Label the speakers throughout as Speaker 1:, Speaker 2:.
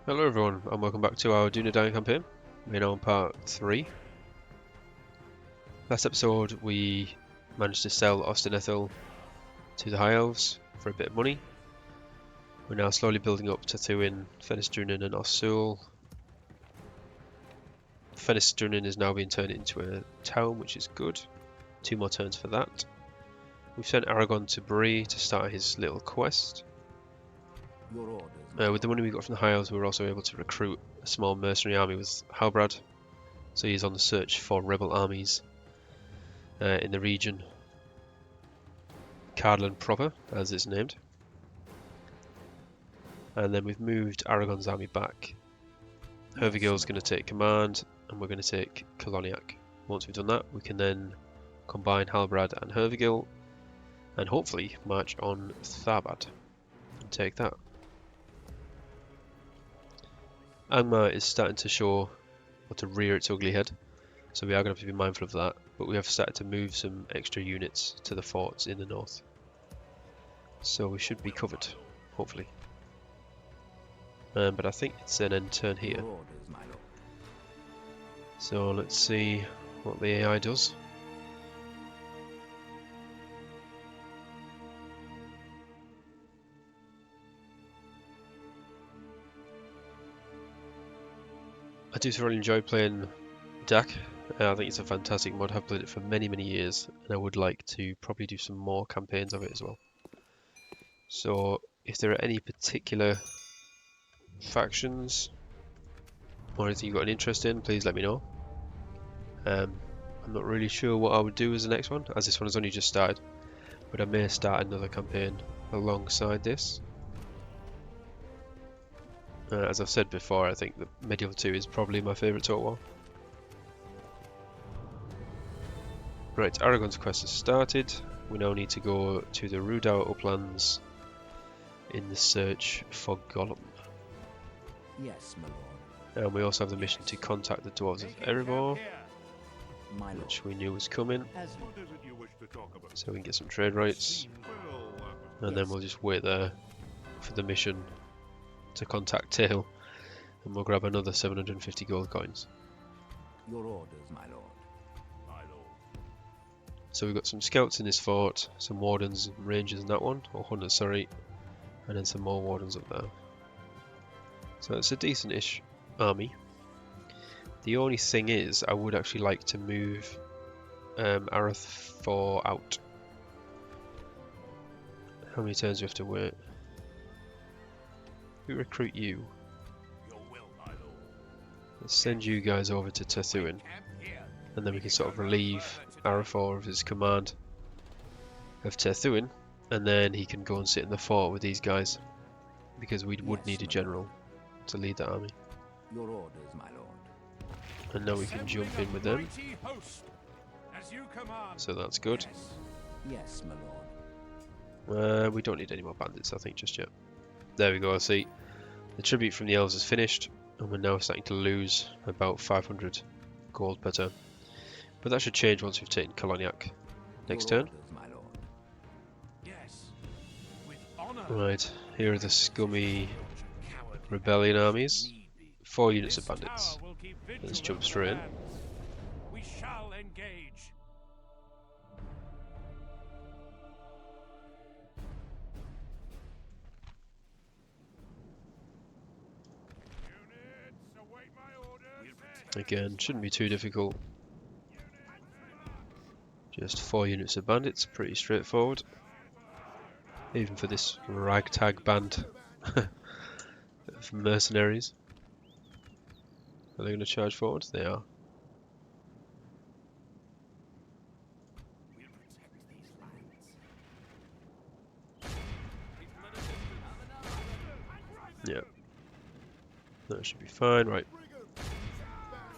Speaker 1: Hello everyone, and welcome back to our Dúnedain campaign. We're now on part 3. Last episode we managed to sell Ostenethil to the High Elves for a bit of money. We're now slowly building up to Thuin, Dúnedain and Ossul. Dúnedain is now being turned into a town, which is good. 2 more turns for that. We've sent Aragorn to Bree to start his little quest. With the money we got from the High Elves, we were also able to recruit a small mercenary army with Halbrad. So he's on the search for rebel armies in the region. Cardland proper, as it's named. And then we've moved Aragorn's army back. Hervigil's going to take command, and we're going to take Coloniak. Once we've done that, we can then combine Halbrad and Hervigil, and hopefully march on Tharbad and take that. Angmar is starting to show, or to rear its ugly head, so we are going to have to be mindful of that, but we have started to move some extra units to the forts in the north. So we should be covered, hopefully. But I think it's an end turn here. So let's see what the AI does. I do thoroughly enjoy playing Dak. I think it's a fantastic mod. I've played it for many years, and I would like to probably do some more campaigns of it as well. So if there are any particular factions or anything you've got an interest in, please let me know. I'm not really sure what I would do as the next one, as this one has only just started, but I may start another campaign alongside this. As I've said before, I think that Medieval 2 is probably my favourite Total War. Right, Aragorn's quest has started. We now need to go to the Rudauer uplands in the search for Gollum.
Speaker 2: Yes, my lord.
Speaker 1: And we also have the mission to contact the Dwarves of Erebor, which we knew was coming. So we can get some trade rights. And then we'll just wait there for the mission to contact Tail, and we'll grab another 750 gold coins.
Speaker 2: Your orders, my lord.
Speaker 1: So we've got some scouts in this fort, some wardens and rangers in that one, or hunters, sorry, and then some more wardens up there. So it's a decent-ish army. The only thing is, I would actually like to move Arathor out. How many turns do we have to wait? We recruit you. Let's send you guys over to Tethuin, and then we can sort of relieve Arathor of his command of Tethuin, and then he can go and sit in the fort with these guys, because we would need a general to lead that army.
Speaker 2: Your orders, my lord.
Speaker 1: And now we can jump in with them, so that's good.
Speaker 2: Yes, my lord.
Speaker 1: We don't need any more bandits, I think, just yet. There we go, I see. The tribute from the elves is finished, and we're now starting to lose about 500 gold per turn. But that should change once we've taken Coloniak next turn. Right, here are the scummy rebellion armies. 4 units of bandits. Let's jump straight in.
Speaker 3: We shall engage.
Speaker 1: Again, shouldn't be too difficult. Just 4 units of bandits, pretty straightforward. Even for this ragtag band of mercenaries. Are they going to charge forward? They are. Yeah. That should be fine, right.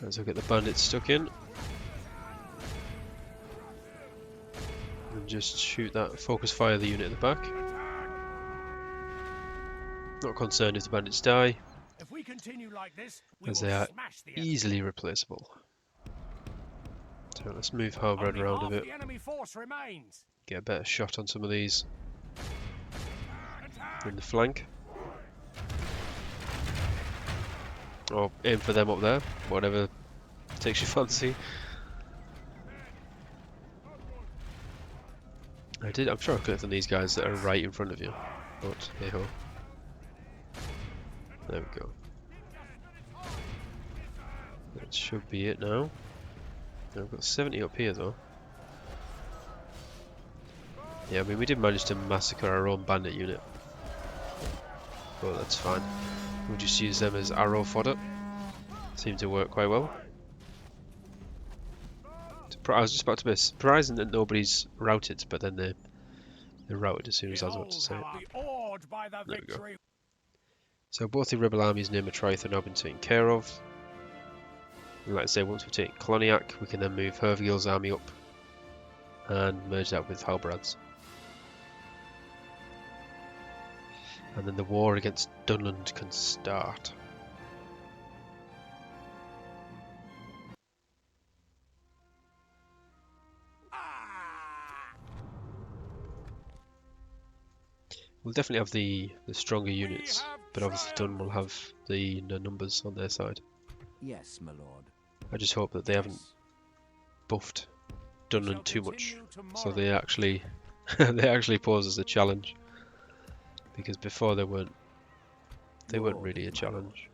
Speaker 1: Let's look at the bandits stuck in. And just shoot that, focus fire the unit at the back. Not concerned if the bandits die, as they are easily replaceable. So let's move Halbrad around a bit. Get a better shot on some of these in the flank. Or aim for them up there, whatever takes your fancy. I'm sure I clicked on these guys that are right in front of you, but hey ho. There we go. That should be it now. I've got 70 up here though. Yeah, I mean we did manage to massacre our own bandit unit. But that's fine. We'll just use them as arrow fodder. Seem to work quite well. I was just about to be surprising that nobody's routed, but then they're routed as soon as I was about to say it. There we go. So both the rebel armies near Matraith have now been taken care of. And like I say, once we've taken Coloniak, we can then move Hervgil's army up and merge that with Halbrad's. And then the war against Dunland can start. We'll definitely have the stronger units, but obviously Dun will have the numbers on their side.
Speaker 2: Yes, my lord.
Speaker 1: I just hope that they haven't buffed Dunland too much, so they actually they actually pose as a challenge. Because before they weren't really a challenge.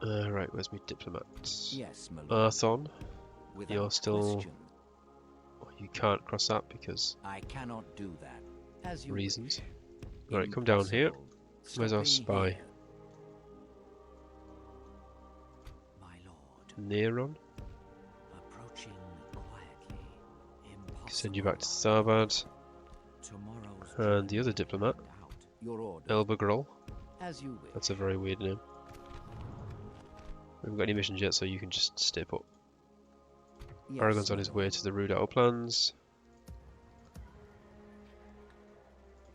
Speaker 1: Right, where's my diplomat?
Speaker 2: Yes, my lord.
Speaker 1: Arthon,
Speaker 2: Without
Speaker 1: you're still.
Speaker 2: question.
Speaker 1: You can't cross that because
Speaker 2: I cannot do that. As you
Speaker 1: reasons.
Speaker 2: wish.
Speaker 1: Right, come down here.
Speaker 2: Impossible.
Speaker 1: Where's our
Speaker 2: Stopping
Speaker 1: spy?
Speaker 2: here. My lord.
Speaker 1: Neron.
Speaker 2: Approaching quietly. Impossible.
Speaker 1: Send you back to Tharbad.
Speaker 2: Tomorrow's
Speaker 1: And the other diplomat,
Speaker 2: out. Your order.
Speaker 1: Elbergrol.
Speaker 2: As you wish.
Speaker 1: That's a very weird name. We haven't got any missions yet, so you can just stay put.
Speaker 2: Yes,
Speaker 1: Aragorn's on
Speaker 2: my
Speaker 1: his
Speaker 2: lord.
Speaker 1: way to the Ruda Uplands.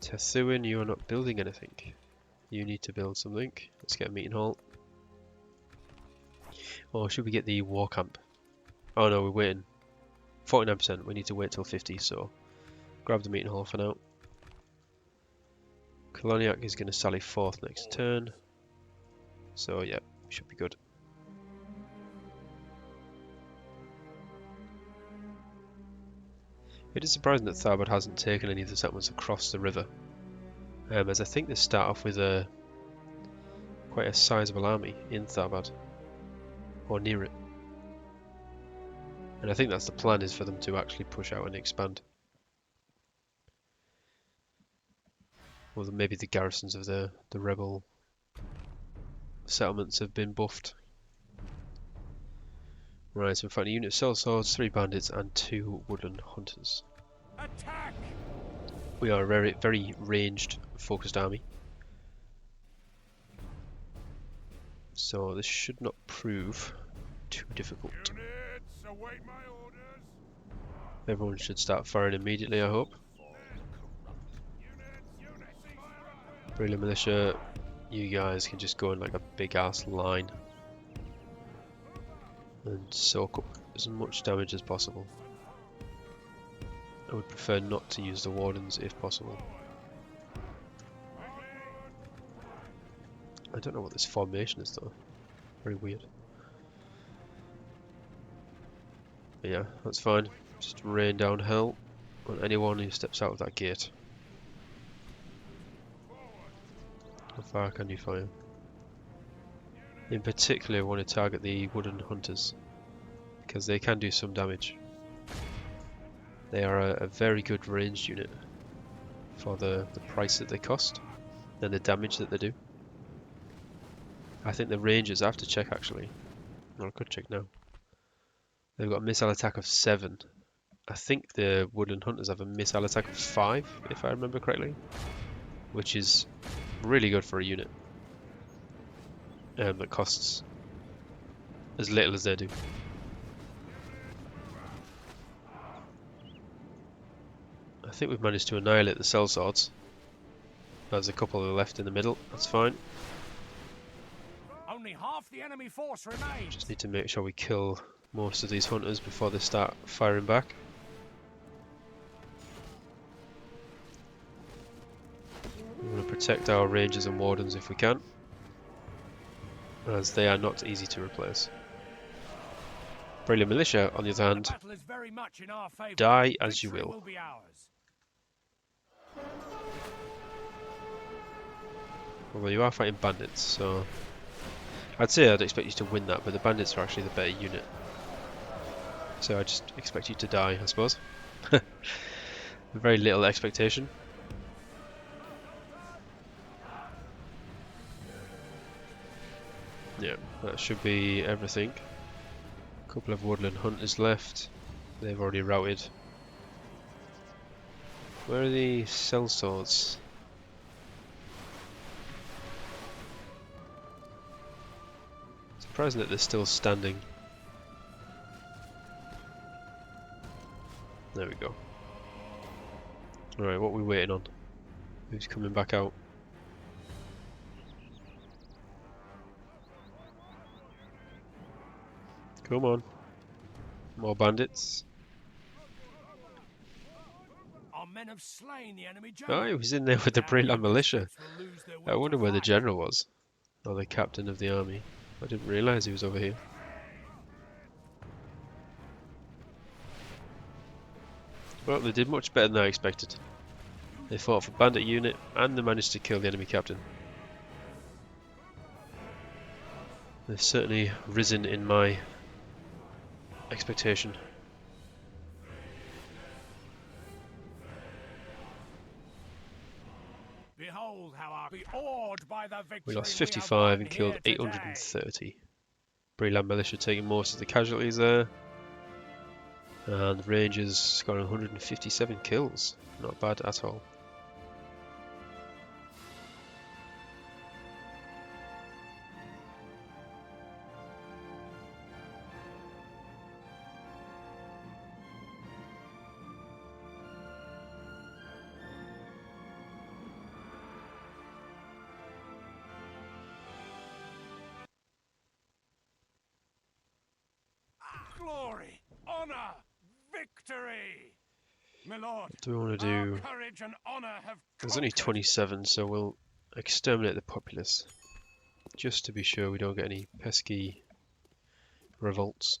Speaker 1: Tethuin, you are not building anything. You need to build something. Let's get a meeting hall. Or should we get the war camp? Oh no, we're waiting. 49%, we need to wait till 50, so grab the meeting hall for now. Coloniak is going to sally forth next turn. So yeah, we should be good. It is surprising that Tharbad hasn't taken any of the settlements across the river, as I think they start off with quite a sizable army in Tharbad, or near it. And I think that's the plan, is for them to actually push out and expand. Or maybe the garrisons of the rebel settlements have been buffed. Right, so we're fighting a unit of sellswords, 3 bandits and 2 woodland hunters.
Speaker 3: Attack!
Speaker 1: We are a very, very ranged, focused army. So this should not prove too difficult.
Speaker 3: Units, await my orders.
Speaker 1: Everyone should start firing immediately, I hope. Brilliant militia, you guys can just go in like a big ass line and soak up as much damage as possible. I would prefer not to use the wardens if possible. I don't know what this formation is though. Very weird. But yeah, that's fine. Just rain down hell on anyone who steps out of that gate. How far can you fire? In particular, I want to target the wooden hunters because they can do some damage. They are a very good ranged unit for the price that they cost and the damage that they do. I think the rangers, I have to check actually. No, I could check now. They've got a missile attack of 7. I think the woodland hunters have a missile attack of 5, if I remember correctly, which is really good for a unit that costs as little as they do. I think we've managed to annihilate the sellswords. There's a couple that are left in the middle, that's fine.
Speaker 3: Only half the enemy force remains.
Speaker 1: Just need to make sure we kill most of these hunters before they start firing back. I'm going to protect our rangers and wardens if we can, as they are not easy to replace. Brilliant militia, on the other hand,
Speaker 3: Battle is very much in our favor.
Speaker 1: die as you
Speaker 3: Victory
Speaker 1: will.
Speaker 3: be ours.
Speaker 1: Although you are fighting bandits, so I'd say I'd expect you to win that, but the bandits are actually the better unit. So I just expect you to die, I suppose. Very little expectation. Yeah, that should be everything. A couple of woodland hunters left. They've already routed. Where are the sellswords? Surprising that they're still standing. There we go. Alright, what are we waiting on? Who's coming back out? Come on. More bandits.
Speaker 3: Our men have slain the enemy
Speaker 1: Oh,
Speaker 3: general.
Speaker 1: he was in there with the
Speaker 3: Now
Speaker 1: Brilliant
Speaker 3: the
Speaker 1: militia.
Speaker 3: British will lose their
Speaker 1: I
Speaker 3: will
Speaker 1: wonder
Speaker 3: to
Speaker 1: where the
Speaker 3: fight.
Speaker 1: general was. Or the captain of the army. I didn't realise he was over here. Well, they did much better than I expected. They fought for bandit unit and they managed to kill the enemy captain. They've certainly risen in my expectation.
Speaker 3: Behold how I be awed by the victory
Speaker 1: We lost
Speaker 3: have
Speaker 1: 55
Speaker 3: won
Speaker 1: and killed
Speaker 3: here today.
Speaker 1: 830. Breland militia taking most of the casualties there. And the Rangers scoring 157 kills. Not bad at all.
Speaker 3: Glory, honor, victory! My lord,
Speaker 1: What do we want to
Speaker 3: our
Speaker 1: do?
Speaker 3: courage and honor have
Speaker 1: There's only
Speaker 3: conquered.
Speaker 1: 27, so we'll exterminate the populace. Just to be sure we don't get any pesky revolts.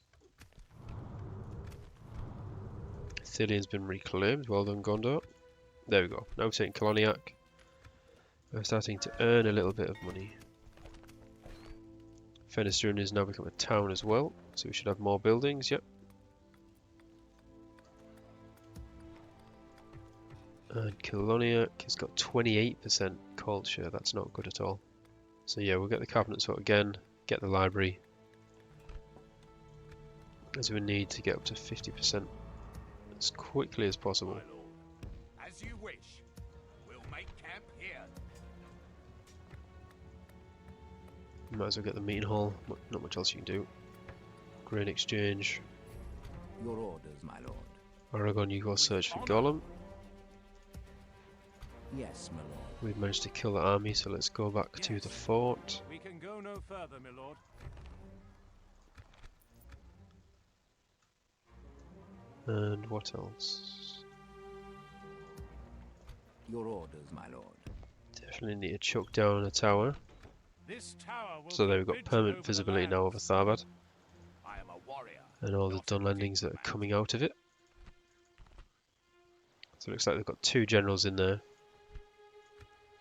Speaker 1: Thilian's been reclaimed. Well done, Gondor. There we go. Now we're taking Coloniak. We're starting to earn a little bit of money. Fenestrin has now become a town as well, so we should have more buildings, yep. And Coloniak has got 28% culture, that's not good at all. So yeah, we'll get the cabinet sort again, get the library, as we need to get up to 50% as quickly as possible.
Speaker 3: My lord, as you wish. We'll make camp here.
Speaker 1: Might as well get the meeting hall, not much else you can do. Grain exchange.
Speaker 2: Your orders, my lord.
Speaker 1: Aragorn, you go search for Gollum.
Speaker 2: Yes, my lord.
Speaker 1: We've managed to kill the army, so let's go back to the fort.
Speaker 3: We can go no further, my lord.
Speaker 1: And what else?
Speaker 2: Your orders, my lord.
Speaker 1: Definitely need to chuck down a tower.
Speaker 3: This tower will
Speaker 1: So there we've got
Speaker 3: forbid
Speaker 1: permanent
Speaker 3: over the
Speaker 1: visibility now over
Speaker 3: lands.
Speaker 1: Tharbad.
Speaker 3: I am a warrior.
Speaker 1: And all the
Speaker 3: not a
Speaker 1: Dunlandings that are
Speaker 3: diplomat.
Speaker 1: coming out of it. So it looks like they've got 2 generals in there.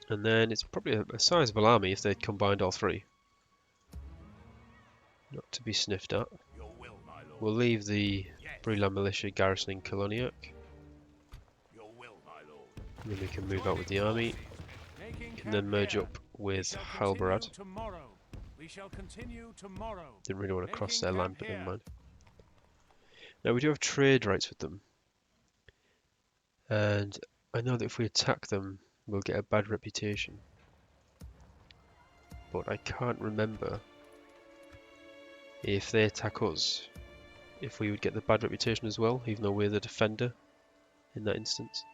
Speaker 1: And then it's probably a sizable army if they'd combined all 3. Not to be sniffed at.
Speaker 3: Your will, my lord.
Speaker 1: We'll leave the
Speaker 3: Yes.
Speaker 1: Breland militia garrisoning Coloniak.
Speaker 3: Your will, my lord.
Speaker 1: And then we can move out with the army.
Speaker 3: Making
Speaker 1: And then
Speaker 3: camp
Speaker 1: merge
Speaker 3: here.
Speaker 1: up
Speaker 3: We
Speaker 1: with
Speaker 3: shall
Speaker 1: Halbarad.
Speaker 3: continue tomorrow. We shall continue tomorrow.
Speaker 1: Didn't really want to cross
Speaker 3: Making
Speaker 1: their
Speaker 3: camp
Speaker 1: land, but never
Speaker 3: here.
Speaker 1: mind. Now we do have trade rights with them. And I know that if we attack them, we'll get a bad reputation. But I can't remember if they attack us, if we would get the bad reputation as well, even though we're the defender in that instance.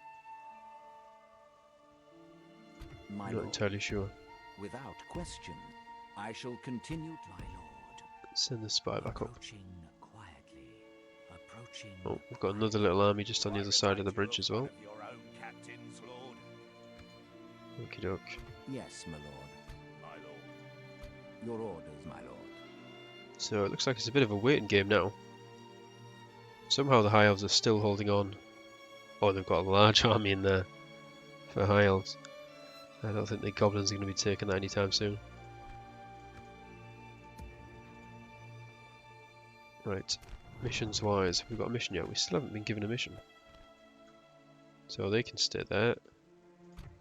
Speaker 2: My
Speaker 1: I'm not
Speaker 2: lord.
Speaker 1: entirely sure.
Speaker 2: Without question, I shall continue to my lord.
Speaker 1: Send the spy back up.
Speaker 2: Approaching quietly. Approaching.
Speaker 1: Oh, we've got another little army just on the other side of the bridge as well. Okie doke.
Speaker 2: Yes, my lord.
Speaker 3: My lord.
Speaker 2: Your orders, my lord.
Speaker 1: So it looks like it's a bit of a waiting game now. Somehow the High Elves are still holding on. Oh, they've got a large army in there for High Elves. I don't think the Goblins are going to be taking that anytime soon. Right, missions wise, we've got a mission yet. We still haven't been given a mission. So they can stay there.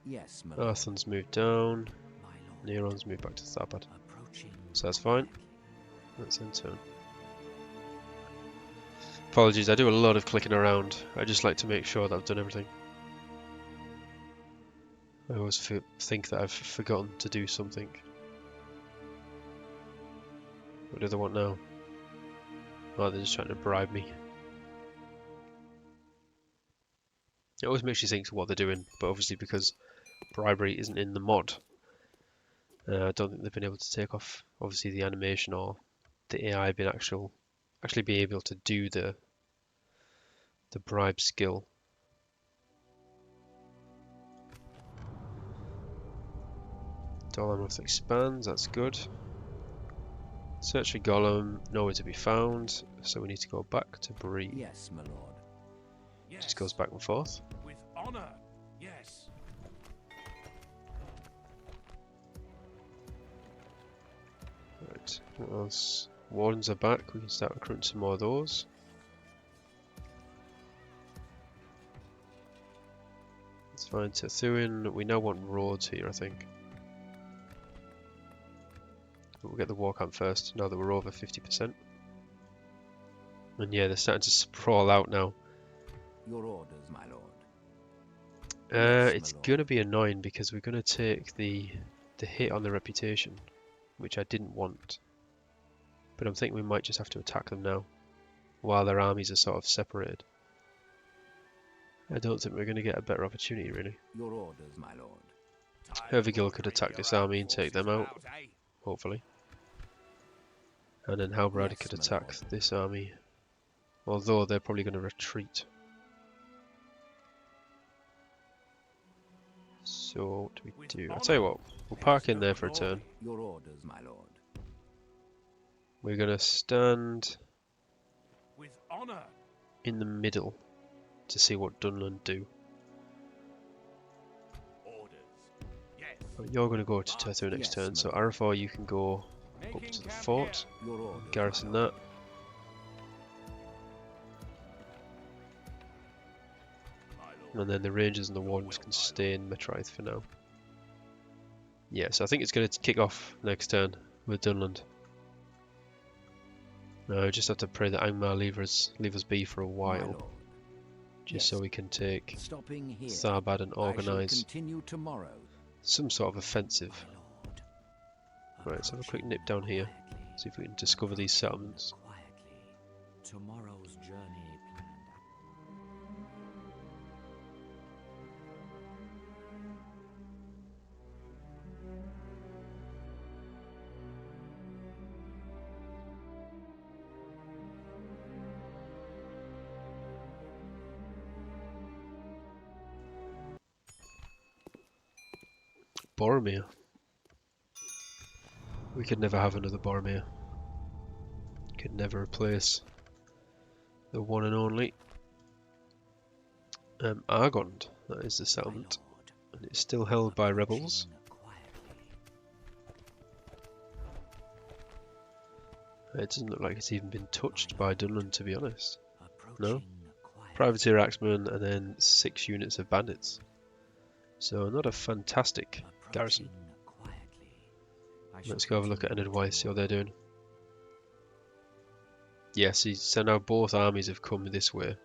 Speaker 2: Yes, my lord.
Speaker 1: Arthur's moved down.
Speaker 2: My lord.
Speaker 1: Neron's moved back to Tharbad.
Speaker 2: Approaching.
Speaker 1: So that's fine. Let's end turn. Apologies, I do a lot of clicking around. I just like to make sure that I've done everything. I always think that I've forgotten to do something. What do they want now? Oh, they're just trying to bribe me. It always makes you think what they're doing, but obviously because bribery isn't in the mod, I don't think they've been able to take off obviously the animation or the AI being actually be able to do the bribe skill. Dunland expands, that's good. Search for Gollum, nowhere to be found, so we need to go back to Bree.
Speaker 2: Yes, my lord.
Speaker 3: Yes.
Speaker 1: Just goes back and forth.
Speaker 3: With honor. Yes.
Speaker 1: Right, what else? Wardens are back, we can start recruiting some more of those. Let's find Tethuin. We now want roads here, I think. We'll get the war camp first, now that we're over 50%. And yeah, they're starting to sprawl out now.
Speaker 2: Your orders, my lord. Yes,
Speaker 1: It's
Speaker 2: my lord.
Speaker 1: gonna be annoying because we're gonna take the hit on the reputation, which I didn't want. But I'm thinking we might just have to attack them now, while their armies are sort of separated. I don't think we're gonna get a better opportunity, really.
Speaker 2: Your orders, my lord.
Speaker 1: Hervigil could attack this army and take them out, hopefully. And then Halbrand
Speaker 2: Yes,
Speaker 1: could
Speaker 2: my
Speaker 1: attack
Speaker 2: lord.
Speaker 1: this army, although they're probably going to retreat. So what do we do? I'll tell you what, we'll park in there for a turn.
Speaker 2: Your orders, my lord.
Speaker 1: We're going to stand
Speaker 3: With honor.
Speaker 1: in the middle to see what Dunland do.
Speaker 3: Orders. Yes.
Speaker 1: You're going to go to Tethuin next
Speaker 2: Yes,
Speaker 1: turn,
Speaker 2: my
Speaker 1: so
Speaker 2: lord.
Speaker 1: Arathor, you can go up
Speaker 3: Making
Speaker 1: to the
Speaker 3: camp
Speaker 1: fort,
Speaker 3: here.
Speaker 2: Your orders,
Speaker 1: garrison
Speaker 2: my lord.
Speaker 1: that.
Speaker 3: My lord.
Speaker 1: And then the Rangers and the Wardens can stay in Metraith for now. Yeah, so I think it's going to kick off next turn with Dunland. I just have to pray that Angmar leave us be for a
Speaker 2: My
Speaker 1: while,
Speaker 2: lord.
Speaker 1: just
Speaker 2: Yes.
Speaker 1: so we can take
Speaker 2: Stopping here.
Speaker 1: Tharbad and
Speaker 2: I shall
Speaker 1: organise
Speaker 2: continue tomorrow.
Speaker 1: some sort of offensive.
Speaker 2: My lord.
Speaker 1: Right, let's have a quick nip down here, see if we can discover these settlements.
Speaker 2: Quietly. Tomorrow's journey planned.
Speaker 1: Boromir. We could never have another Boromir. Could never replace the one and only Aragorn. That is the settlement,
Speaker 2: My lord.
Speaker 1: and it's still held by rebels. It doesn't look like it's even been touched by Dunland, to be honest. No? Privateer Axemen and then 6 units of bandits. So not a fantastic garrison. Let's go have a look at Enid Weiss, see what they're doing. Yeah, see, so now both armies have come this way,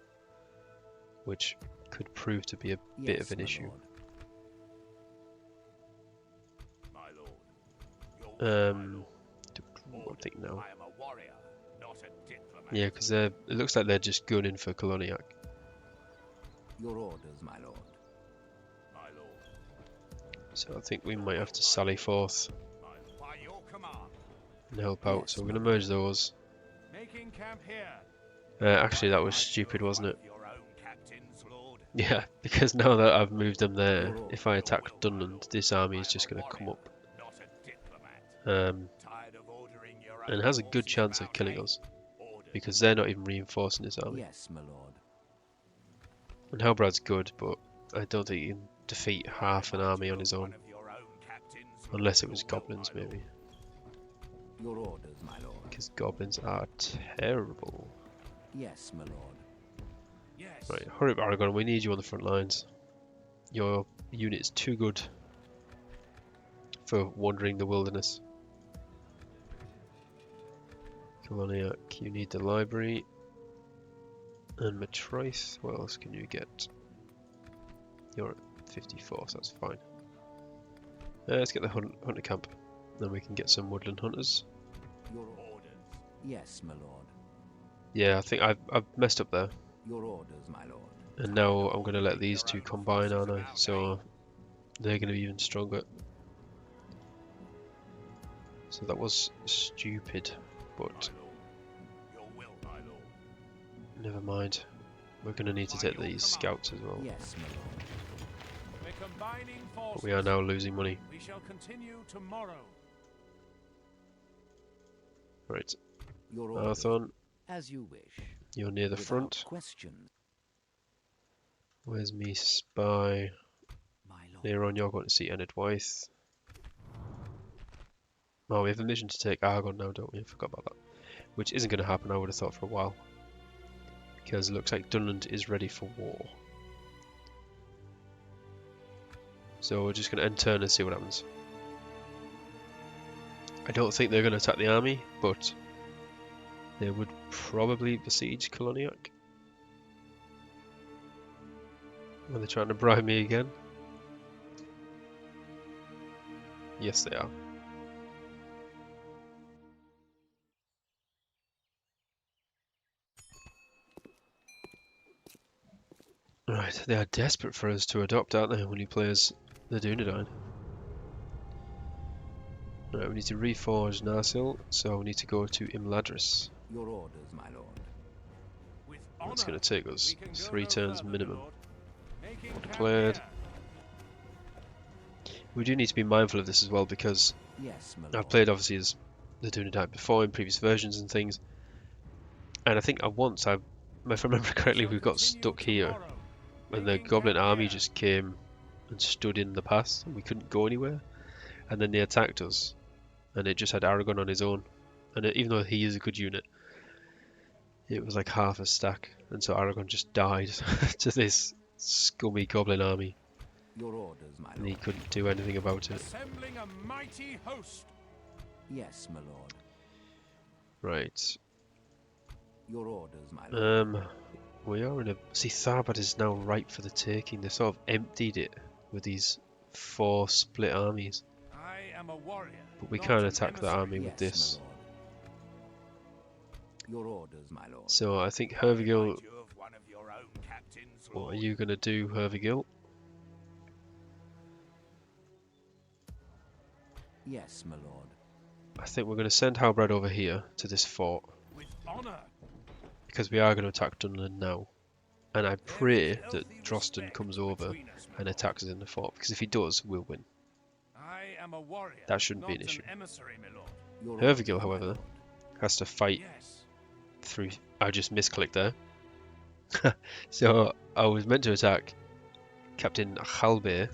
Speaker 1: which could prove to be a bit of an issue.
Speaker 3: My lord.
Speaker 1: I'm thinking now.
Speaker 3: I am a warrior, not a diplomat.
Speaker 1: Yeah, because it looks like they're just gunning for Coloniak.
Speaker 2: Your orders, my lord.
Speaker 3: My lord.
Speaker 1: So I think we might have to sally forth
Speaker 3: By your command.
Speaker 1: and help out. So we're going to merge those.
Speaker 3: Making camp here.
Speaker 1: Actually, that was stupid, wasn't it?
Speaker 3: Your own captains, lord.
Speaker 1: Yeah, because now that I've moved them there,
Speaker 2: Your
Speaker 1: if I
Speaker 2: orders.
Speaker 1: attack Dunland, this army is just going to come up.
Speaker 3: Not a diplomat.
Speaker 1: Um,
Speaker 3: Tired of ordering your
Speaker 1: and
Speaker 3: own
Speaker 1: has a good
Speaker 3: horses
Speaker 1: chance of
Speaker 3: about,
Speaker 1: killing
Speaker 3: eh?
Speaker 1: us,
Speaker 3: Orders.
Speaker 1: because they're not even reinforcing this army.
Speaker 2: Yes, my lord.
Speaker 1: And Halbrad's good, but I don't think he can defeat half an
Speaker 3: Remind
Speaker 1: army
Speaker 3: you
Speaker 1: on his
Speaker 3: of
Speaker 1: own.
Speaker 3: one of your own captains,
Speaker 1: Unless it
Speaker 3: your
Speaker 1: was
Speaker 3: will,
Speaker 1: goblins,
Speaker 3: my lord.
Speaker 1: maybe.
Speaker 2: Your orders, my lord.
Speaker 1: Because goblins are terrible.
Speaker 2: Yes, my lord.
Speaker 3: Yes.
Speaker 1: Right, hurry up, Aragorn, we need you on the front lines. Your unit's too good for wandering the wilderness. Coloniak, you need the library. And Matrice, what else can you get? You're at 54, so that's fine. Let's get the hunter camp. Then we can get some woodland hunters.
Speaker 2: Your orders. Yes, my lord.
Speaker 1: Yeah, I think I've messed up there.
Speaker 2: Your orders, my lord.
Speaker 1: And now I'm going to let these two combine, aren't I? So they're going to be even stronger. So that was stupid, but
Speaker 3: Your will, my lord.
Speaker 1: never mind. We're going to need to take these scouts as well.
Speaker 2: Yes, my lord.
Speaker 3: We're combining forces.
Speaker 1: But we are now losing money.
Speaker 3: We shall continue tomorrow.
Speaker 1: Right,
Speaker 2: Your orders.
Speaker 1: Arthon,
Speaker 2: As you wish.
Speaker 1: you're near the
Speaker 2: Without
Speaker 1: front.
Speaker 2: question,
Speaker 1: Where's me spy?
Speaker 2: my lord.
Speaker 1: Later on, you're going to see Enid Wythe. Oh, we have a mission to take Aragorn now, don't we? I forgot about that. Which isn't going to happen, I would have thought, for a while. Because it looks like Dunland is ready for war. So we're just going to end turn and see what happens. I don't think they're going to attack the army, but they would probably besiege Coloniak. Are they trying to bribe me again? Yes, they are. Right, they are desperate for us to adopt, aren't they, when he plays the Dúnedain. Right, we need to reforge Narsil, so we need to go to Imladris.
Speaker 2: Your orders, my lord.
Speaker 3: With
Speaker 1: It's
Speaker 3: honor,
Speaker 1: going to take us
Speaker 3: we can go
Speaker 1: 3
Speaker 3: no
Speaker 1: turns
Speaker 3: further,
Speaker 1: minimum.
Speaker 3: Lord. Making camp
Speaker 1: Declared.
Speaker 3: here.
Speaker 1: We do need to be mindful of this as well, because
Speaker 2: Yes, my lord.
Speaker 1: I've played obviously as the Dúnedain before in previous versions and things, and I think once, if I remember correctly, we got stuck here, and the Goblin army just came and stood in the pass, and we couldn't go anywhere, and then they attacked us, and it just had Aragorn on his own, and even though he is a good unit, it was like half a stack, and so Aragorn just died to this scummy Goblin army,
Speaker 2: Your orders, my
Speaker 1: and he
Speaker 2: lord.
Speaker 1: couldn't do anything about it.
Speaker 3: Assembling a mighty host.
Speaker 2: Yes, my lord.
Speaker 1: Right.
Speaker 2: Your orders, my lord.
Speaker 1: We are in a... See, Tharbad is now ripe for the taking. They sort of emptied it with these 4 split armies.
Speaker 3: I am a warrior.
Speaker 1: But we
Speaker 3: not
Speaker 1: can't
Speaker 3: an
Speaker 1: attack the
Speaker 3: emissary.
Speaker 1: army with
Speaker 2: Yes,
Speaker 1: this.
Speaker 2: my lord. Your orders, my lord.
Speaker 1: So I think
Speaker 3: Remind
Speaker 1: Hervigil...
Speaker 3: you of one of your own captains,
Speaker 1: What are
Speaker 3: Lord.
Speaker 1: you going to do, Hervigil?
Speaker 2: Yes, my lord.
Speaker 1: I think we're going to send Halbrand over here to this fort.
Speaker 3: With honor.
Speaker 1: Because we are going to attack Dunland now. And I
Speaker 3: There
Speaker 1: pray
Speaker 3: is
Speaker 1: that
Speaker 3: healthy
Speaker 1: Drosten
Speaker 3: respect
Speaker 1: comes over
Speaker 3: between us, my
Speaker 1: and
Speaker 3: lord.
Speaker 1: attacks us in the fort. Because if he does, we'll win.
Speaker 3: I am a warrior.
Speaker 1: That shouldn't be
Speaker 3: not
Speaker 1: an issue.
Speaker 3: emissary, my lord.
Speaker 2: Your
Speaker 1: Hervigil,
Speaker 2: orders, my
Speaker 1: however,
Speaker 2: lord.
Speaker 1: has to fight
Speaker 3: Yes.
Speaker 1: through... I just misclicked there. So I was meant to attack Captain Halbar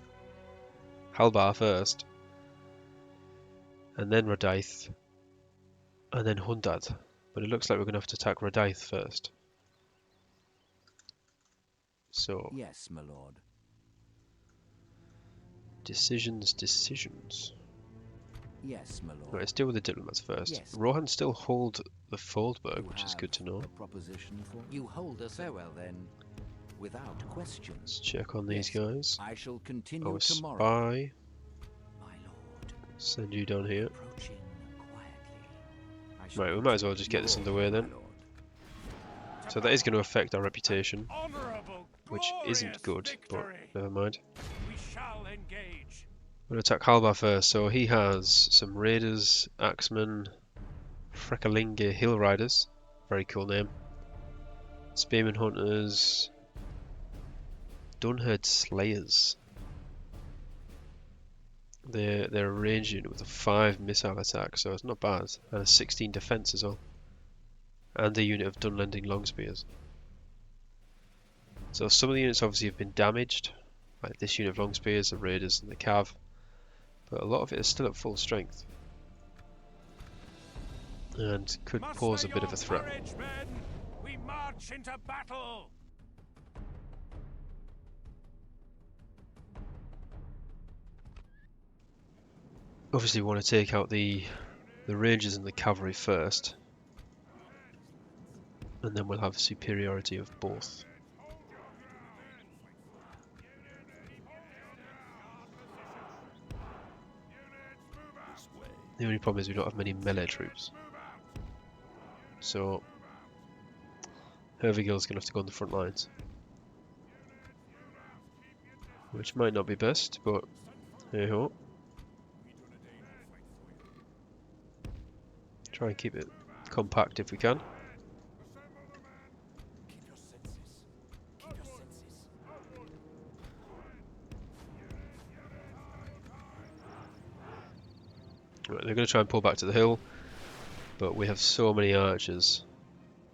Speaker 1: first, and then Radaith, and then Hundad. But it looks like we're going to have to attack Radaith first. So,
Speaker 2: Yes, my lord.
Speaker 1: decisions.
Speaker 2: Yes, my lord.
Speaker 1: Right, let's deal with the diplomats first.
Speaker 2: Yes.
Speaker 1: Rohan still hold the Foldberg,
Speaker 2: You
Speaker 1: which is
Speaker 2: have
Speaker 1: good to know.
Speaker 2: a proposition for you hold us very well then, without questions.
Speaker 1: Let's check on these
Speaker 2: Yes.
Speaker 1: guys.
Speaker 2: I shall continue
Speaker 1: Our
Speaker 2: tomorrow.
Speaker 1: spy,
Speaker 2: My lord,
Speaker 1: send you down here.
Speaker 2: approaching quietly. I shall
Speaker 1: Right, we might as well
Speaker 2: continue
Speaker 1: just get this
Speaker 2: your
Speaker 1: underway
Speaker 2: order,
Speaker 1: then.
Speaker 2: my lord.
Speaker 1: So that is going to affect our reputation,
Speaker 3: Honorable,
Speaker 1: which isn't good, but
Speaker 3: victory.
Speaker 1: never mind.
Speaker 3: We shall engage.
Speaker 1: We're going to attack Halbar first. So he has some raiders, axemen, Frekalinge hill riders, very cool name, spearmen hunters, Dunherd Slayers. They're a range unit with a 5 missile attack, so it's not bad, and a 16 defense as well. And a unit of Dunlending Longspears. So some of the units obviously have been damaged, like this unit of Longspears, the Raiders and the Cav, but a lot of it is still at full strength. And could pose a bit of a threat.
Speaker 3: Courage, men. We march into battle.
Speaker 1: Obviously we want to take out the Rangers and the Cavalry first. And then we'll have superiority of both. The only problem is we don't have many melee troops. So Hervigill's going to have to go on the front lines. Which might not be best, but hey ho. Try and keep it compact if we can. Right, they're going to try and pull back to the hill, but we have so many archers.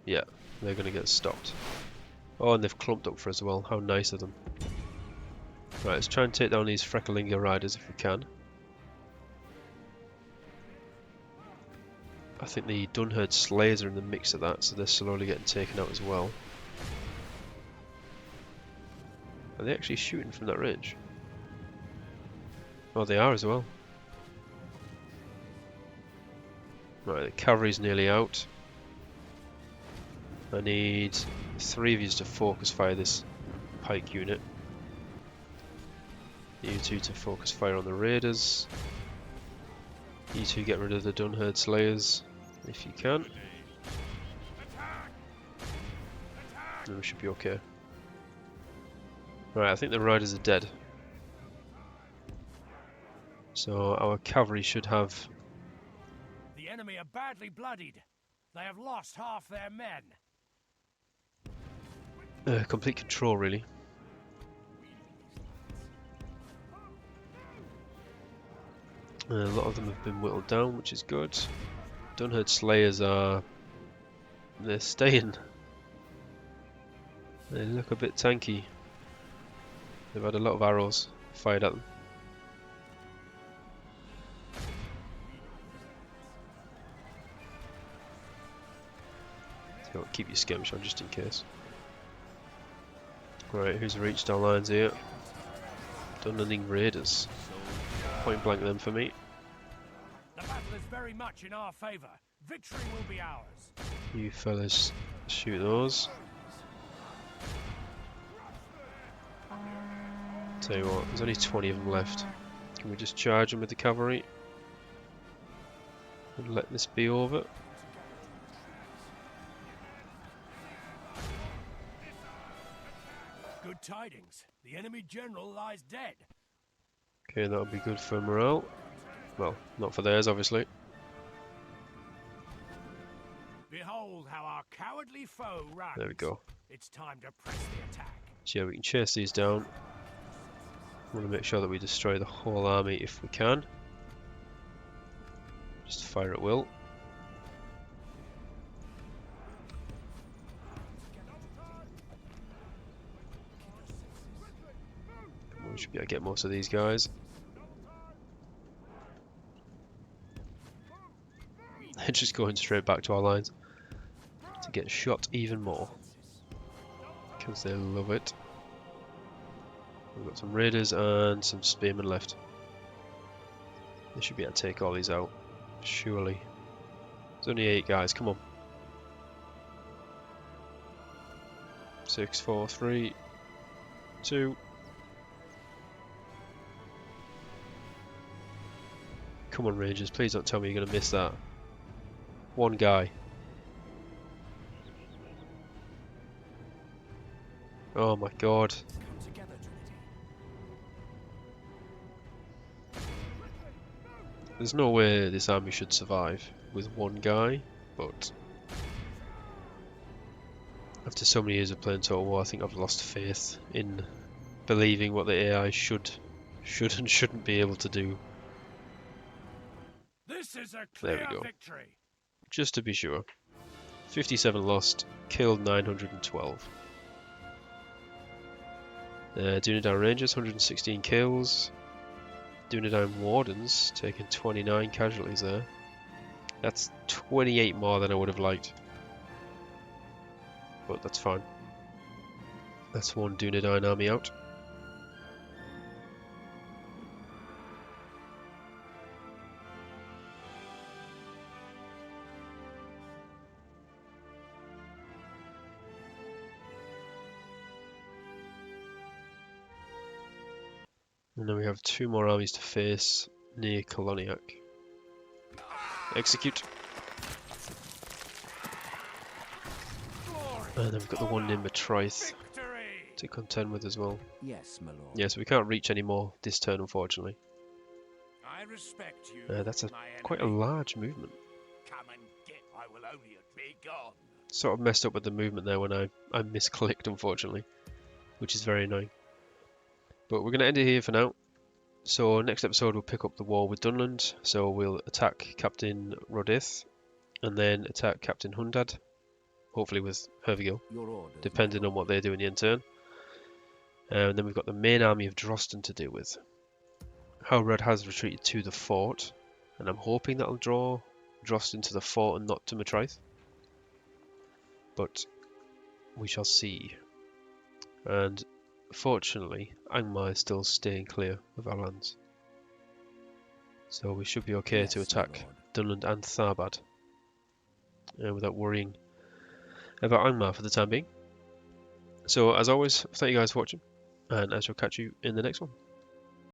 Speaker 1: Yeah, they're going to get stopped. Oh, and they've clumped up for us as well. How nice of them. Right, let's try and take down these Frecklinga riders if we can. I think the Dunherd Slayers are in the mix of that, so they're slowly getting taken out as well. Are they actually shooting from that range? Oh, they are as well. Right, the cavalry's nearly out. I need 3 of you to focus fire this pike unit. You 2 to focus fire on the raiders. You 2 get rid of the Dunherd Slayers if you can. And we should be okay. Right, I think the riders are dead. So our cavalry should have...
Speaker 3: The enemy are badly bloodied. They have lost half their men.
Speaker 1: complete control, really. A lot of them have been whittled down, which is good. Dunherd Slayers are... they're staying. They look a bit tanky. They've had a lot of arrows fired at them. So keep your skirmish on just in case. Right, who's reached our lines here? Dunlanding Raiders. Point blank them for me.
Speaker 3: The battle is very much in our favour. Victory will be ours.
Speaker 1: You fellas shoot those. Tell you what, there's only 20 of them left. Can we just charge them with the cavalry? And let this be over?
Speaker 3: Good tidings. The enemy general lies dead.
Speaker 1: Okay, that'll be good for morale. Well, not for theirs, obviously.
Speaker 3: Behold how our cowardly foe runs.
Speaker 1: There we go.
Speaker 3: It's time to press the attack.
Speaker 1: So yeah, we can chase these down. We want to make sure that we destroy the whole army if we can. Just fire at will. We should be able to get most of these guys. They're just going straight back to our lines to get shot even more because they love it. We've got some raiders and some spearmen left. They should be able to take all these out, surely. There's only 8 guys, come on. 6, 4, 3, 2. Come on, Rangers, please don't tell me you're going to miss that. One guy. Oh my god. There's no way this army should survive with one guy, but after so many years of playing Total War, I think I've lost faith in believing what the AI should and shouldn't be able to do.
Speaker 3: This is a
Speaker 1: There
Speaker 3: clear
Speaker 1: we go.
Speaker 3: victory.
Speaker 1: Just to be sure. 57 lost, killed 912. Dúnedain Rangers, 116 kills. Dúnedain Wardens taking 29 casualties there. That's 28 more than I would have liked. But that's fine. That's one Dúnedain army out. And then we have 2 more armies to face near Coloniak. Execute. And then we've got the one near Matraith to contend with as well.
Speaker 2: Yes, my lord.
Speaker 1: Yeah, so we can't reach any more this turn, unfortunately.
Speaker 3: I respect you,
Speaker 1: That's
Speaker 3: my
Speaker 1: quite a
Speaker 3: enemy.
Speaker 1: large movement.
Speaker 3: Come and get. I will only be gone.
Speaker 1: Sort of messed up with the movement there when I misclicked, unfortunately, which is very annoying. But we're going to end it here for now. So next episode we'll pick up the war with Dunland. So we'll attack Captain Rodith and then attack Captain Hundad, hopefully with Hervigil,
Speaker 2: Your orders, my
Speaker 1: depending on
Speaker 2: lord.
Speaker 1: what they do in the end turn. And then we've got the main army of Drosten to deal with. Howrad has retreated to the fort, and I'm hoping that'll draw Drosten to the fort and not to Matraith. But we shall see. And fortunately, Angmar is still staying clear of our lands. So we should be okay to
Speaker 2: Yes, my
Speaker 1: attack
Speaker 2: lord.
Speaker 1: Dunland and Tharbad without worrying about Angmar for the time being. So as always, thank you guys for watching, and I shall catch you in the next one.